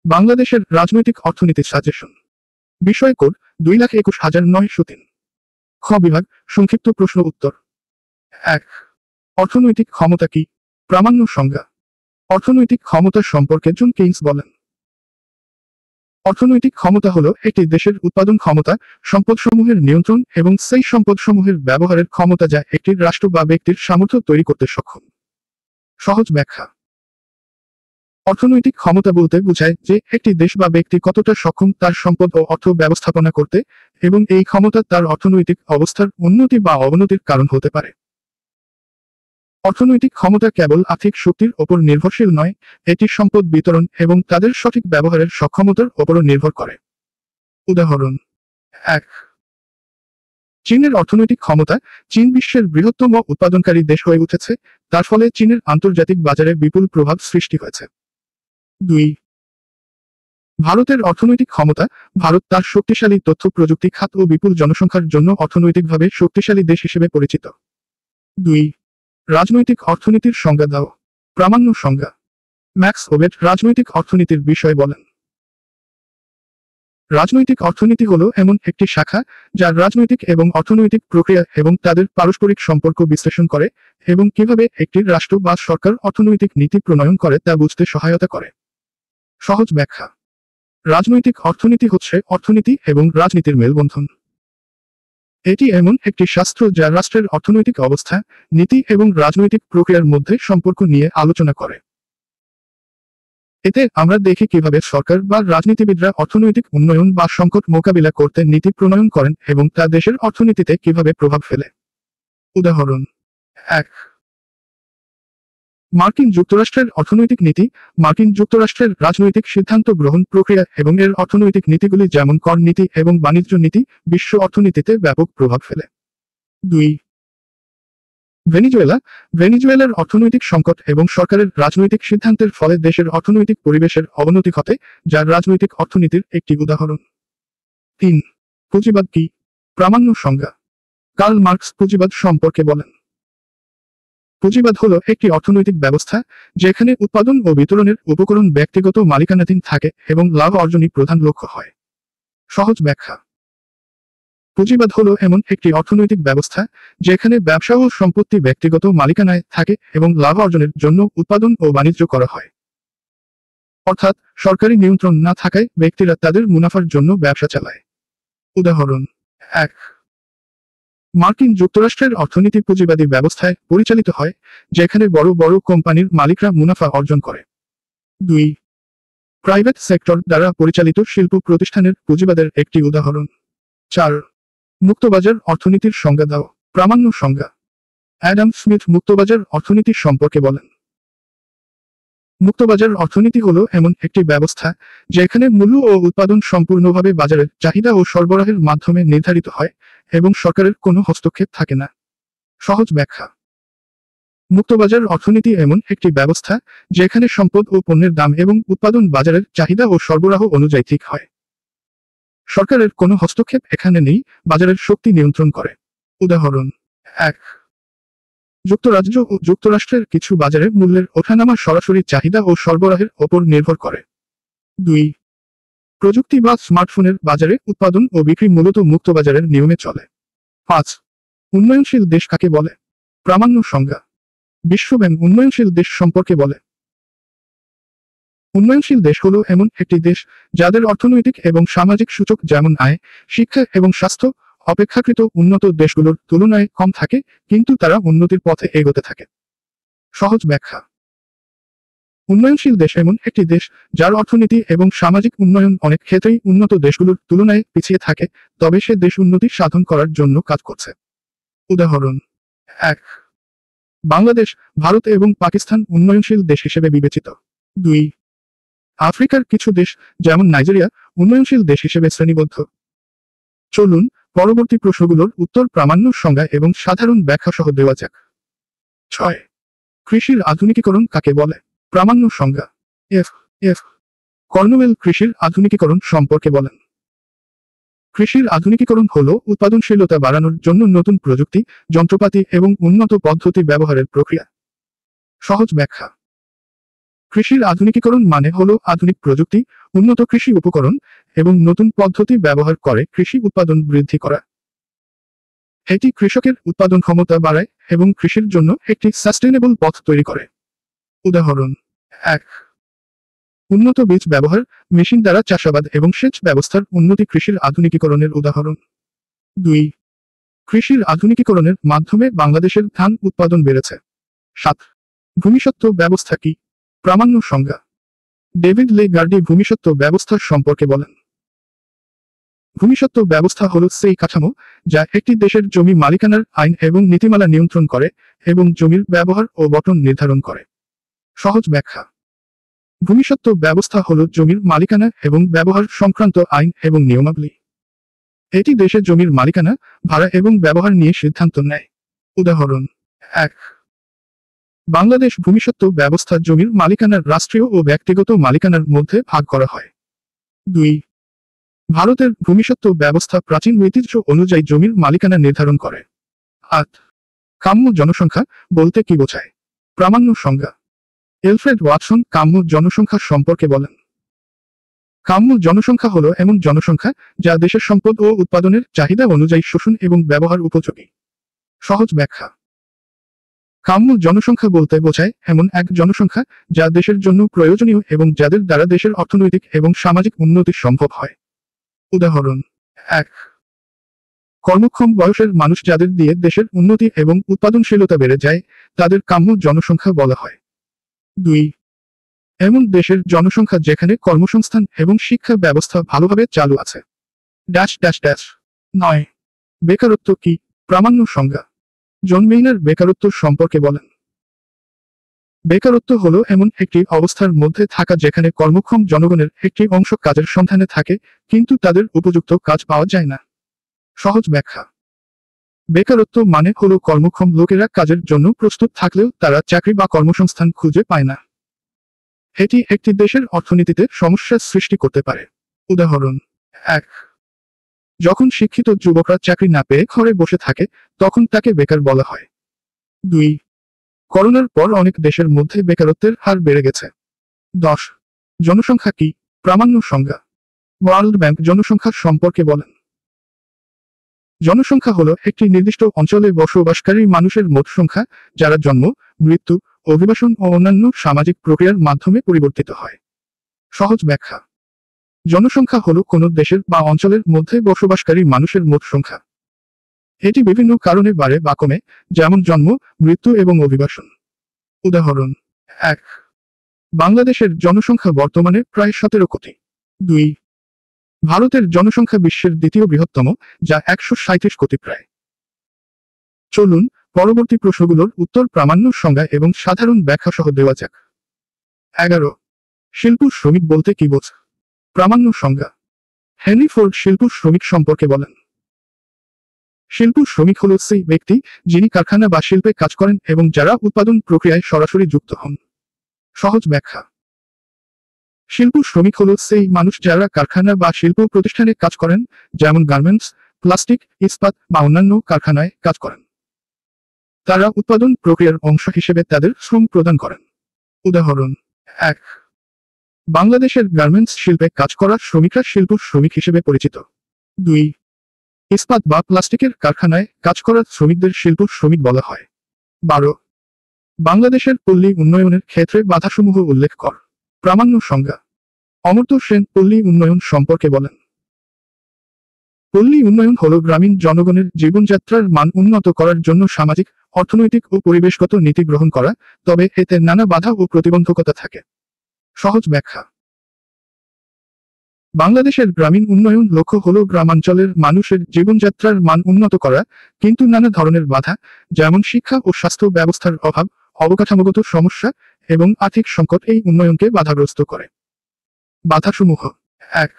বাংলাদেশের রাজনৈতিক অর্থনীতি সাজেশন। বিষয় কোড 2,21,903। খ বিভাগ সংক্ষিপ্ত প্রশ্ন উত্তর। 1. অর্থনৈতিক ক্ষমতা কি? প্রামাণ্য সংজ্ঞা। অর্থনৈতিক ক্ষমতা সম্পর্কে জন কেইন্স বলেন, অর্থনৈতিক ক্ষমতা হলো একটি দেশের উৎপাদন ক্ষমতা, সম্পদসমূহের নিয়ন্ত্রণ এবং সেই সম্পদসমূহের ব্যবহারের ক্ষমতা যা একটি রাষ্ট্র বা ব্যক্তির সামর্থ্য তৈরি করতে সক্ষম। সহজ ব্যাখ্যা। অর্থনৈতিক ক্ষমতা বলতে বোঝায় যে একটি দেশ বা ব্যক্তি কতটা সক্ষম তার সম্পদ ও অর্থ ব্যবস্থাপনা করতে, এবং এই ক্ষমতা তার অর্থনৈতিক অবস্থার উন্নতি বা অবনতির কারণ হতে পারে। অর্থনৈতিক ক্ষমতা কেবল আর্থিক শক্তির ওপর নির্ভরশীল নয়, এটি সম্পদ বিতরণ এবং তাদের সঠিক ব্যবহারের সক্ষমতার ওপরও নির্ভর করে। উদাহরণ 1. চীনের অর্থনৈতিক ক্ষমতা। চীন বিশ্বের বৃহত্তম উৎপাদনকারী দেশ হয়ে উঠেছে, তার ফলে চীনের আন্তর্জাতিক বাজারে বিপুল প্রভাব সৃষ্টি হয়েছে। 2. ভারতের অর্থনৈতিক ক্ষমতা। ভারত তার শক্তিশালী তথ্য প্রযুক্তি খাত ও বিপুল জনসংখ্যার জন্য অর্থনৈতিকভাবে শক্তিশালী দেশ হিসেবে পরিচিত। 2. রাজনৈতিক অর্থনীতির সংজ্ঞা দাও। প্রামাণ্য সংজ্ঞা। ম্যাক্স ওয়েট রাজনৈতিক অর্থনীতির বিষয় বলেন, রাজনৈতিক অর্থনীতি হলো এমন একটি শাখা যা রাজনৈতিক এবং অর্থনৈতিক প্রক্রিয়া এবং তাদের পারস্পরিক সম্পর্ক বিশ্লেষণ করে এবং কিভাবে একটি রাষ্ট্র বা সরকার অর্থনৈতিক নীতি প্রণয়ন করে তা বুঝতে সহায়তা করে। সহজ ব্যাখ্যা। রাজনৈতিক অর্থনীতি হচ্ছে অর্থনীতি এবং রাজনীতির মেলবন্ধন। এটি এমন একটি শাস্ত্র যা রাষ্ট্রের অর্থনৈতিক অবস্থা, নীতি এবং রাজনৈতিক প্রক্রিয়ার মধ্যে সম্পর্ক নিয়ে আলোচনা করে। এতে আমরা দেখি কিভাবে সরকার বা রাজনীতিবিদরা অর্থনৈতিক উন্নয়ন বা সংকট মোকাবিলা করতে নীতি প্রণয়ন করেন এবং তা দেশের অর্থনীতিতে কিভাবে প্রভাব ফেলে। উদাহরণ 1. মার্কিন যুক্তরাষ্ট্রের অর্থনৈতিক নীতি। মার্কিন যুক্তরাষ্ট্রের রাজনৈতিক সিদ্ধান্ত গ্রহণ প্রক্রিয়া এবং এর অর্থনৈতিক নীতিগুলি যেমন কর নীতি এবং বাণিজ্য নীতি বিশ্ব অর্থনীতিতে ব্যাপক প্রভাব ফেলে। 2. ভেনিজুয়েলা। ভেনিজুয়েলার অর্থনৈতিক সংকট এবং সরকারের রাজনৈতিক সিদ্ধান্তের ফলে দেশের অর্থনৈতিক পরিবেশের অবনতি ঘটে, যা রাজনৈতিক অর্থনীতির একটি উদাহরণ। 3. পুঁজিবাদ কি? প্রামাণ্য সংজ্ঞা। কার্ল মার্কস পুঁজিবাদ সম্পর্কে বলেন, পুঁজিবাদ হলো একটি অর্থনৈতিক ব্যবস্থা যেখানে উৎপাদন ও বিতরণের উপকরণ ব্যক্তিগত মালিকানাধীন থাকে এবং লাভ অর্জনই প্রধান লক্ষ্য হয়। সহজ ব্যাখ্যা। পুঁজিবাদ হলো এমন একটি অর্থনৈতিক ব্যবস্থা যেখানে ব্যবসা ও সম্পত্তি ব্যক্তিগত মালিকানায় থাকে এবং লাভ অর্জনের জন্য উৎপাদন ও বাণিজ্য করা হয়। অর্থাৎ সরকারি নিয়ন্ত্রণ না থাকায় ব্যক্তিরা তাদের মুনাফার জন্য ব্যবসা চালায়। উদাহরণ 1. মার্কিন যুক্তরাষ্ট্রের অর্থনীতি পুঁজিবাদী ব্যবস্থায় পরিচালিত হয়, যেখানে বড় বড় কোম্পানির মালিকরা মুনাফা অর্জন করে। 2. প্রাইভেট সেক্টর দ্বারা পরিচালিত শিল্প প্রতিষ্ঠানের পুঁজিবাদের একটি উদাহরণ। 4. মুক্তবাজার অর্থনীতির সংজ্ঞা দাও। প্রামাণ্য সংজ্ঞা। অ্যাডাম স্মিথ মুক্তবাজার অর্থনীতি সম্পর্কে বলেন, মুক্তবাজার অর্থনীতি হলো এমন একটি ব্যবস্থা যেখানে মূল্য ও উৎপাদন সম্পূর্ণভাবে বাজারের চাহিদা ও সরবরাহের মাধ্যমে নির্ধারিত হয় এবং সরকারের কোনো হস্তক্ষেপ থাকে না। সহজ ব্যাখ্যা। মুক্তবাজার অর্থনীতি এমন একটি ব্যবস্থা যেখানে সম্পদ ও পণ্যের দাম এবং উৎপাদন বাজারের চাহিদা ও সরবরাহ অনুযায়ী ঠিক হয়। সরকারের কোনো হস্তক্ষেপ এখানে নেই, বাজারের শক্তি নিয়ন্ত্রণ করে। উদাহরণ 1. যুক্তরাজ্য ও যুক্তরাষ্ট্রের কিছু বাজারে মূল্যের ওঠানামা সরাসরি চাহিদা ও সরবরাহের ওপর নির্ভর করে। 2. প্রযুক্তি বা স্মার্টফোনের বাজারে উৎপাদন ও বিক্রি মূলত মুক্ত বাজারের নিয়মে চলে। 5. উন্নয়নশীল দেশ কাকে বলে? প্রামাণ্য সংজ্ঞা। বিশ্বব্যাংক উন্নয়নশীল দেশ সম্পর্কে বলে, উন্নয়নশীল দেশ হলো এমন একটি দেশ যাদের অর্থনৈতিক এবং সামাজিক সূচক যেমন আয়, শিক্ষা এবং স্বাস্থ্য অপেক্ষাকৃত উন্নত দেশগুলোর তুলনায় কম থাকে, কিন্তু তারা উন্নতির পথে এগোতে থাকে। সহজ ব্যাখ্যা। উন্নয়নশীল দেশ এমন একটি দেশ যার অর্থনীতি এবং সামাজিক উন্নয়ন অনেক ক্ষেত্রেই উন্নত দেশগুলোর তুলনায় পিছিয়ে থাকে, তবে সে দেশ উন্নতি সাধন করার জন্য কাজ করছে। উদাহরণ 1. বাংলাদেশ, ভারত এবং পাকিস্তান উন্নয়নশীল দেশ হিসেবে বিবেচিত। 2. আফ্রিকার কিছু দেশ যেমন নাইজেরিয়া উন্নয়নশীল দেশ হিসেবে শ্রেণীবদ্ধ। চলুন পরবর্তী প্রশ্নগুলোর উত্তর প্রামাণ্য সংজ্ঞা এবং সাধারণ ব্যাখ্যা সহ দেওয়া যাক। 6. কৃষির আধুনিকীকরণ কাকে বলে? প্রামাণ্য সংজ্ঞা। এফ কর্নওয়েল কৃষির আধুনিকীকরণ সম্পর্কে বলেন, কৃষির আধুনিকীকরণ হলো উৎপাদনশীলতা বাড়ানোর জন্য নতুন প্রযুক্তি, যন্ত্রপাতি এবং উন্নত পদ্ধতি ব্যবহারের প্রক্রিয়া। সহজ ব্যাখ্যা। কৃষির আধুনিকীকরণ মানে হলো আধুনিক প্রযুক্তি, উন্নত কৃষি উপকরণ এবং নতুন পদ্ধতি ব্যবহার করে কৃষি উৎপাদন বৃদ্ধি করা। এটি কৃষকের উৎপাদন ক্ষমতা বাড়ায় এবং কৃষির জন্য একটি সাস্টেইনেবল পথ তৈরি করে। উদাহরণ: 1. উন্নত বীজ ব্যবহার, মেশিন দ্বারা চাষাবাদ এবং সেচ ব্যবস্থার উন্নতি কৃষির আধুনিকীকরণের উদাহরণ। 2. কৃষির আধুনিকীকরণের মাধ্যমে বাংলাদেশের ধান উৎপাদন বেড়েছে। 7. ভূমিসত্ত্ব ব্যবস্থা কি? প্রামাণ্য সংজ্ঞা। ডেভিড লে গার্ডি ভূমিসত্ত্ব ব্যবস্থা সম্পর্কে বলেন: ভূমিসত্ত্ব ব্যবস্থা হল সেই কাঠামো যা একটি দেশের জমি মালিকানার আইন এবং নীতিমালা নিয়ন্ত্রণ করে এবং জমির ব্যবহার ও বণ্টন নির্ধারণ করে। সহজ ব্যাখ্যা: ভূমিসত্ত্ব ব্যবস্থা হল জমির মালিকানা এবং ব্যবহার সংক্রান্ত আইন এবং নিয়মাবলী। এটি দেশের জমির মালিকানা, ভাড়া এবং ব্যবহার নিয়ে সিদ্ধান্ত নেয়। উদাহরণ: 1. বাংলাদেশ ভূমিসত্ত্ব ব্যবস্থা জমির মালিকানার রাষ্ট্রীয় ও ব্যক্তিগত মালিকানার মধ্যে ভাগ করা হয়। 2. ভারতের ভূমিসত্ত্ব ব্যবস্থা প্রাচীন ঐতিহ্য অনুযায়ী জমির মালিকানা নির্ধারণ করে। 8. কাম্য জনসংখ্যা বলতে কি বোঝায়? প্রামাণ্য সংজ্ঞা। এলফ্রেড ওয়াটসন কাম্য জনসংখ্যা সম্পর্কে বলেন: কাম্য জনসংখ্যা হলো এমন জনসংখ্যা যা দেশের সম্পদ ও উৎপাদনের চাহিদা অনুযায়ী শোষণ এবং ব্যবহার উপযোগী। সহজ ব্যাখ্যা: কাম্য জনসংখ্যা বলতে বোঝায় এমন এক জনসংখ্যা যা দেশের জন্য প্রয়োজনীয় এবং যাদের দ্বারা দেশের অর্থনৈতিক এবং সামাজিক উন্নতি সম্ভব হয়। উদাহরণ: 1. কর্মক্ষম বয়সের মানুষ যাদের দিয়ে দেশের উন্নতি এবং উৎপাদনশীলতা বেড়ে যায় তাদের কাম্য জনসংখ্যা বলা হয়। 2. এমন দেশের জনসংখ্যা যেখানে কর্মসংস্থান এবং শিক্ষা ব্যবস্থা ভালোভাবে চালু আছে। 9. বেকারত্ব কি? প্রামাণ্য সংজ্ঞা। জন মেইনার বেকারত্ব সম্পর্কে বলেন: বেকারত্ব হলো এমন একটি অবস্থার মধ্যে থাকা যেখানে কর্মক্ষম জনগণের একটি অংশ কাজের সন্ধানে থাকে কিন্তু তাদের উপযুক্ত কাজ পাওয়া যায় না। সহজ ব্যাখ্যা: বেকারত্ব মানে হলো কর্মক্ষম লোকেরা কাজের জন্য প্রস্তুত থাকলেও তারা চাকরি বা কর্মসংস্থান খুঁজে পায় না। এটি একটি দেশের অর্থনীতিতে সমস্যার সৃষ্টি করতে পারে। উদাহরণ: 1. যখন শিক্ষিত যুবকরা চাকরি না পেয়ে ঘরে বসে থাকে তখন তাকে বেকার বলা হয়। 2. করোনার পর অনেক দেশের মধ্যে বেকারত্বের হার বেড়ে গেছে। 10. জনসংখ্যা কি? প্রামাণ্য সংজ্ঞা। ওয়ার্ল্ড ব্যাংক জনসংখ্যা সম্পর্কে বলেন: জনসংখ্যা হলো একটি নির্দিষ্ট অঞ্চলে বসবাসকারী মানুষের মোট সংখ্যা যারা জন্ম, মৃত্যু, অভিবাসন ও অন্যান্য সামাজিক প্রক্রিয়ার মাধ্যমে পরিবর্তিত হয়। সহজ ব্যাখ্যা: জনসংখ্যা হলো কোনো দেশের বা অঞ্চলের মধ্যে বসবাসকারী মানুষের মোট সংখ্যা। এটি বিভিন্ন কারণে বাড়ে বা কমে, যেমন জন্ম, মৃত্যু এবং অভিবাসন। উদাহরণ: 1. বাংলাদেশের জনসংখ্যা বর্তমানে প্রায় 17 কোটি। 2. ভারতের জনসংখ্যা বিশ্বের দ্বিতীয় বৃহত্তম, যা 137 কোটি প্রায়। চলুন পরবর্তী প্রশ্নগুলোর উত্তর প্রামাণ্য সংজ্ঞা এবং সাধারণ ব্যাখ্যা সহ দেওয়া যাক। 11. শিল্প শ্রমিক বলতে কি বোঝ? প্রামাণ্য সংজ্ঞা। হেনরি ফোর্ড শিল্প শ্রমিক সম্পর্কে বলেন: শিল্প শ্রমিক হল সেই ব্যক্তি যিনি কারখানা বা শিল্পে কাজ করেন এবং যারা উৎপাদন প্রক্রিয়ায় সরাসরি যুক্ত হন। সহজ ব্যাখ্যা: শিল্প শ্রমিক হল সেই মানুষ যারা কারখানা বা শিল্প প্রতিষ্ঠানে কাজ করেন, যেমন গার্মেন্টস, প্লাস্টিক, ইস্পাত বা অন্যান্য কারখানায় কাজ করেন। তারা উৎপাদন প্রক্রিয়ার অংশ হিসেবে তাদের শ্রম প্রদান করেন। উদাহরণ: 1. বাংলাদেশের গার্মেন্টস শিল্পে কাজ করা শ্রমিকরা শিল্প শ্রমিক হিসেবে পরিচিত। 2. ইস্পাত বা প্লাস্টিকের কারখানায় কাজ করা শ্রমিকদের শিল্প শ্রমিক বলা হয়। 12. বাংলাদেশের পল্লী উন্নয়নের ক্ষেত্রে বাধাসমূহ উল্লেখ কর। প্রামাণ্য সংজ্ঞা। অমর্ত্য সেন পল্লী উন্নয়ন সম্পর্কে বলেন: পল্লী উন্নয়ন হল গ্রামীণ জনগণের জীবনযাত্রার মান উন্নত করার জন্য সামাজিক, অর্থনৈতিক ও পরিবেশগত নীতি গ্রহণ করা, তবে এতে নানা বাধা ও প্রতিবন্ধকতা থাকে। সহজ ব্যাখ্যা: বাংলাদেশের গ্রামীণ উন্নয়ন লক্ষ্য হল গ্রামাঞ্চলের মানুষের জীবনযাত্রার মান উন্নত করা, কিন্তু নানা ধরনের বাধা, যেমন শিক্ষা ও স্বাস্থ্য ব্যবস্থার অভাব, অবকাঠামোগত সমস্যা এবং আর্থিক সংকট এই উন্নয়নকে বাধাগ্রস্ত করে। বাধাসমূহ: 1.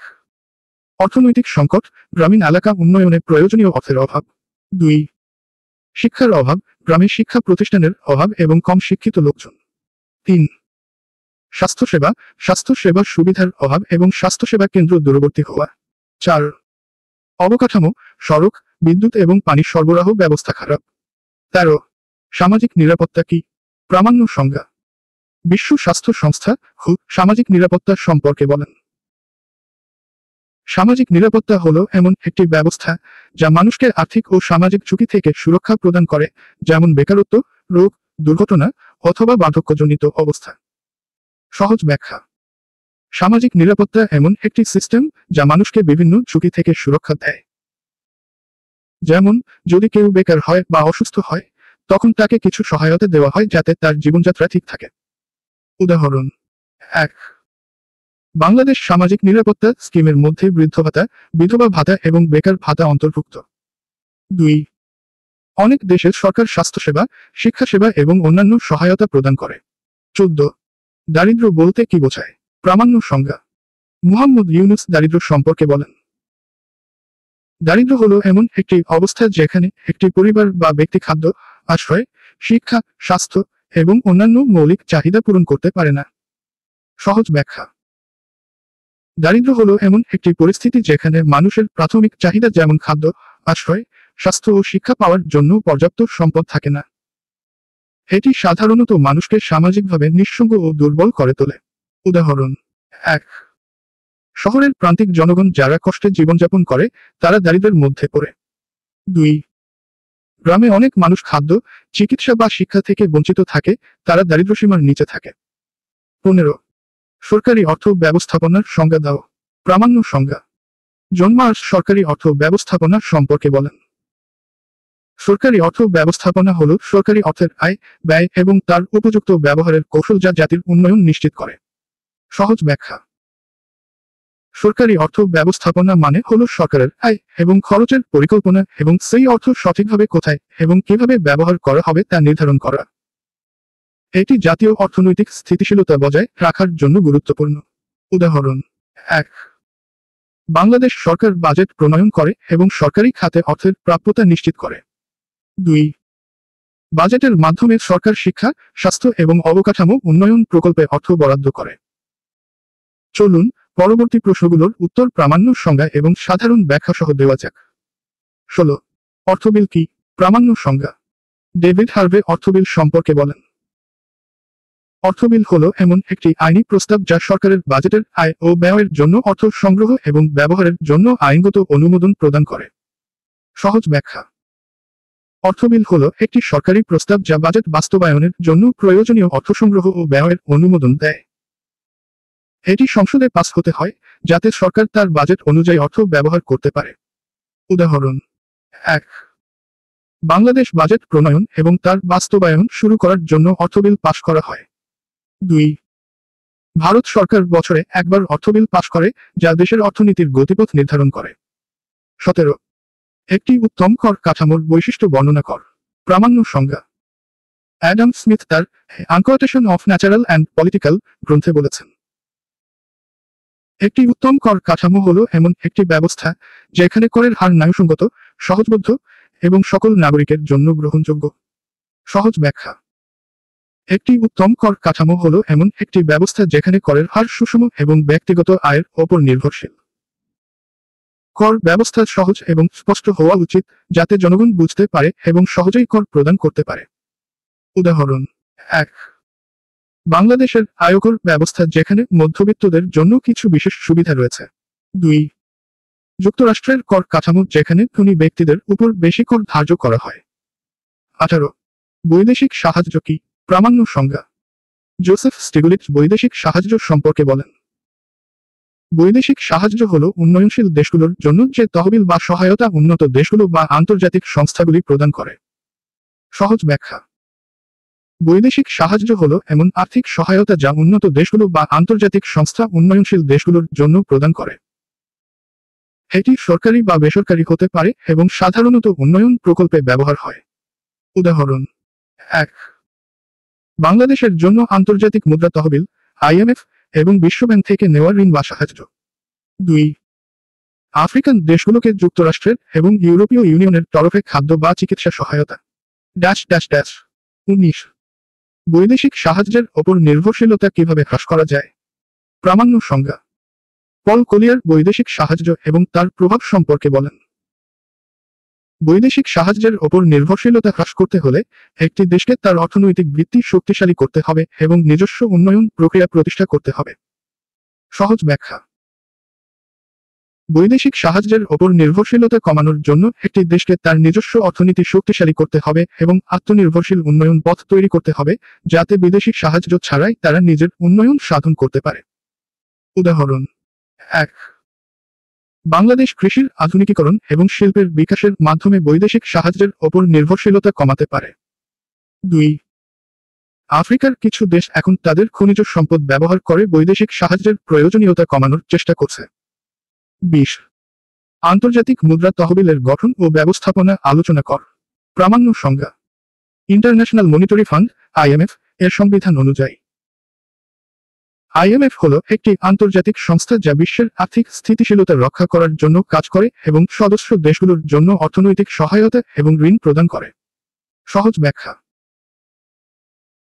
অর্থনৈতিক সংকট, গ্রামীণ এলাকা উন্নয়নে প্রয়োজনীয় অর্থের অভাব। 2. শিক্ষার অভাব, গ্রামে শিক্ষা প্রতিষ্ঠানের অভাব এবং কম শিক্ষিত লোকজন। 3. স্বাস্থ্যসেবা সুবিধার অভাব এবং স্বাস্থ্যসেবা কেন্দ্র দূরবর্তী হওয়া। 4. অবকাঠামো, সড়ক, বিদ্যুৎ এবং পানি সরবরাহ ব্যবস্থা খারাপ। 13. সামাজিক নিরাপত্তা কি? প্রামাণ্য সংজ্ঞা। বিশ্ব স্বাস্থ্য সংস্থা WHO সামাজিক নিরাপত্তা সম্পর্কে বলেন। সামাজিক নিরাপত্তা হলো এমন একটি ব্যবস্থা যা মানুষকে আর্থিক ও সামাজিক ঝুঁকি থেকে সুরক্ষা প্রদান করে, যেমন বেকারত্ব, রোগ, দুর্ঘটনা অথবা বার্ধক্যজনিত অবস্থা। সহজ ব্যাখ্যা: সামাজিক নিরাপত্তা এমন একটি সিস্টেম যা মানুষকে বিভিন্ন ঝুঁকি থেকে সুরক্ষা দেয়। যেমন, যদি কেউ বেকার হয় বা অসুস্থ হয়, তখন তাকে কিছু সহায়তা দেওয়া হয় যাতে তার জীবনযাত্রা ঠিক থাকে। উদাহরণ: 1. বাংলাদেশ সামাজিক নিরাপত্তা স্কিমের মধ্যে বৃদ্ধ ভাতা, বিধবা ভাতা এবং বেকার ভাতা অন্তর্ভুক্ত। 2. অনেক দেশের সরকার স্বাস্থ্যসেবা, শিক্ষাসেবা এবং অন্যান্য সহায়তা প্রদান করে। 14. দারিদ্র্য বলতে কি বোঝায়? প্রামাণ্য সংজ্ঞা: মুহাম্মদ ইউনুস দারিদ্র্য সম্পর্কে বলেন। দারিদ্র্য হলো এমন একটি অবস্থা যেখানে একটি পরিবার বা ব্যক্তি খাদ্য, আশ্রয়, শিক্ষা, স্বাস্থ্য এবং অন্যান্য মৌলিক চাহিদা পূরণ করতে পারে না। সহজ ব্যাখ্যা: দারিদ্র্য হলো এমন একটি পরিস্থিতি যেখানে মানুষের প্রাথমিক চাহিদা যেমন খাদ্য, আশ্রয়, স্বাস্থ্য ও শিক্ষা পাওয়ার জন্য পর্যাপ্ত সম্পদ থাকে না। এটি সাধারণত মানুষকে সামাজিকভাবে নিঃসঙ্গ ও দুর্বল করে তোলে। উদাহরণ: 1. শহরের প্রান্তিক জনগণ যারা কষ্টে জীবনযাপন করে তারা দারিদ্র্যের মধ্যে পড়ে। 2. গ্রামে অনেক মানুষ খাদ্য, চিকিৎসা বা শিক্ষা থেকে বঞ্চিত থাকে, তারা দারিদ্র্যসীমার নিচে থাকে। 15. সরকারি অর্থ ব্যবস্থাপনার সংজ্ঞা দাও। প্রামাণ্য সংজ্ঞা: জন মার্শ সরকারি অর্থ ব্যবস্থাপনা সম্পর্কে বলেন। সরকারি অর্থ ব্যবস্থাপনা হল সরকারি অর্থের আয়, ব্যয় এবং তার উপযুক্ত ব্যবহারের কৌশল যা জাতির উন্নয়ন নিশ্চিত করে। সহজ ব্যাখ্যা: সরকারি অর্থ ব্যবস্থাপনা মানে হল সরকারের আয় এবং খরচের পরিকল্পনা এবং সেই অর্থ সঠিকভাবে কোথায় এবং কিভাবে ব্যবহার করা হবে তা নির্ধারণ করা। এটি জাতীয় অর্থনৈতিক স্থিতিশীলতা বজায় রাখার জন্য গুরুত্বপূর্ণ। উদাহরণ: 1. বাংলাদেশ সরকার বাজেট প্রণয়ন করে এবং সরকারি খাতে অর্থের প্রাপ্যতা নিশ্চিত করে। 2. বাজেটের মাধ্যমে সরকার শিক্ষা, স্বাস্থ্য এবং অবকাঠামো উন্নয়ন প্রকল্পে অর্থ বরাদ্দ করে। চলুন পরবর্তী প্রশ্নগুলোর উত্তর প্রামাণ্য সংজ্ঞা এবং সাধারণ ব্যাখ্যা সহ দেওয়া যাক। 16. অর্থবিল কি? প্রামাণ্য সংজ্ঞা: ডেভিড হার্ভে অর্থবিল সম্পর্কে বলেন। অর্থবিল হলো এমন একটি আইনি প্রস্তাব যা সরকারের বাজেটের আয় ও ব্যয়ের জন্য অর্থ সংগ্রহ এবং ব্যবহারের জন্য আইনগত অনুমোদন প্রদান করে। সহজ ব্যাখ্যা: অর্থবিল হলো একটি সরকারি প্রস্তাব যা বাজেট বাস্তবায়নের জন্য প্রয়োজনীয় অর্থ সংগ্রহ ও ব্যয়ের অনুমোদন দেয়। এটি সংসদে পাস হতে হয় যাতে সরকার তার বাজেট অনুযায়ী অর্থ ব্যবহার করতে পারে। উদাহরণ: 1. বাংলাদেশ বাজেট প্রণয়ন এবং তার বাস্তবায়ন শুরু করার জন্য অর্থবিল পাস করা হয়। 2. ভারত সরকার বছরে একবার অর্থবিল পাস করে যা দেশের অর্থনীতির গতিপথ নির্ধারণ করে। 17. একটি উত্তম কর কাঠামোর বৈশিষ্ট্য বর্ণনা কর। প্রামাণ্য সংজ্ঞা: অ্যাডাম স্মিথ তার আনকোটেশন অফ ন্যাচারাল অ্যান্ড পলিটিক্যাল গ্রন্থে বলেছেন, একটি উত্তম কর কাঠামো হলো এমন একটি ব্যবস্থা যেখানে করের হার ন্যায়সঙ্গত, সহজবোধ্য এবং সকল নাগরিকের জন্য গ্রহণযোগ্য। সহজ ব্যাখ্যা: একটি উত্তম কর কাঠামো হলো এমন একটি ব্যবস্থা যেখানে করের হার সুষম এবং ব্যক্তিগত আয়ের ওপর নির্ভরশীল। কর ব্যবস্থা সহজ এবং স্পষ্ট হওয়া উচিত যাতে জনগণ বুঝতে পারে এবং সহজেই কর প্রদান করতে পারে। উদাহরণ: 1. বাংলাদেশের আয়কর ব্যবস্থা যেখানে মধ্যবিত্তদের জন্য কিছু বিশেষ সুবিধা রয়েছে। 2. যুক্তরাষ্ট্রের কর কাঠামো যেখানে ধনী ব্যক্তিদের উপর বেশি কর ধার্য করা হয়। 18. বৈদেশিক সাহায্য কি? প্রামাণ্য সংজ্ঞা: জোসেফ স্টিগলিটজ বৈদেশিক সাহায্য সম্পর্কে বলেন। বৈদেশিক সাহায্য হলো উন্নয়নশীল দেশগুলোর জন্য যে তহবিল বা সহায়তা উন্নত দেশগুলো বা আন্তর্জাতিক সংস্থাগুলি প্রদান করে। সহজ ব্যাখ্যা: বৈদেশিক সাহায্য হলো এমন আর্থিক সহায়তা যা উন্নত দেশগুলো বা আন্তর্জাতিক সংস্থা উন্নয়নশীল দেশগুলোর জন্য প্রদান করে। এটি সরকারি বা বেসরকারি হতে পারে এবং সাধারণত উন্নয়ন প্রকল্পে ব্যবহার হয়। উদাহরণ: 1. বাংলাদেশের জন্য আন্তর্জাতিক মুদ্রা তহবিল, IMF এবং বিশ্বব্যাংক থেকে নেওয়া ঋণ বা সাহায্য। 2. আফ্রিকান দেশগুলোকে যুক্তরাষ্ট্রের এবং ইউরোপীয় ইউনিয়নের তরফে খাদ্য বা চিকিৎসা সহায়তা। 19. বৈদেশিক সাহায্যের ওপর নির্ভরশীলতা কিভাবে হ্রাস করা যায়? প্রামাণ্য সংজ্ঞা: পল কলিয়ার বৈদেশিক সাহায্য এবং তার প্রভাব সম্পর্কে বলেন। বৈদেশিক সাহায্যের ওপর নির্ভরশীলতা হ্রাস করতে হলে একটি দেশকে তার অর্থনৈতিক ভিত্তি শক্তিশালী করতে হবে এবং নিজস্ব উন্নয়ন প্রক্রিয়া প্রতিষ্ঠা করতে হবে। সহজ ব্যাখ্যা: বৈদেশিক সাহায্যের ওপর নির্ভরশীলতা কমানোর জন্য একটি দেশকে তার নিজস্ব অর্থনীতি শক্তিশালী করতে হবে এবং আত্মনির্ভরশীল উন্নয়ন পথ তৈরি করতে হবে, যাতে বিদেশি সাহায্য ছাড়াই তারা নিজের উন্নয়ন সাধন করতে পারে। উদাহরণ: 1. বাংলাদেশ কৃষির আধুনিকীকরণ এবং শিল্পের বিকাশের মাধ্যমে বৈদেশিক সাহায্যের ওপর নির্ভরশীলতা কমাতে পারে। 2. আফ্রিকার কিছু দেশ এখন তাদের খনিজ সম্পদ ব্যবহার করে বৈদেশিক সাহায্যের প্রয়োজনীয়তা কমানোর চেষ্টা করছে। 20. আন্তর্জাতিক মুদ্রা তহবিলের গঠন ও ব্যবস্থাপনা আলোচনা কর। প্রামাণ্য সংজ্ঞা: ইন্টারন্যাশনাল মনিটারি ফান্ড (IMF) এর সংবিধান অনুযায়ী IMF হলো একটি আন্তর্জাতিক সংস্থা যা বিশ্বের আর্থিক স্থিতিশীলতা রক্ষা করার জন্য কাজ করে এবং সদস্য দেশগুলোর জন্য অর্থনৈতিক সহায়তা এবং ঋণ প্রদান করে। সহজ ব্যাখ্যা: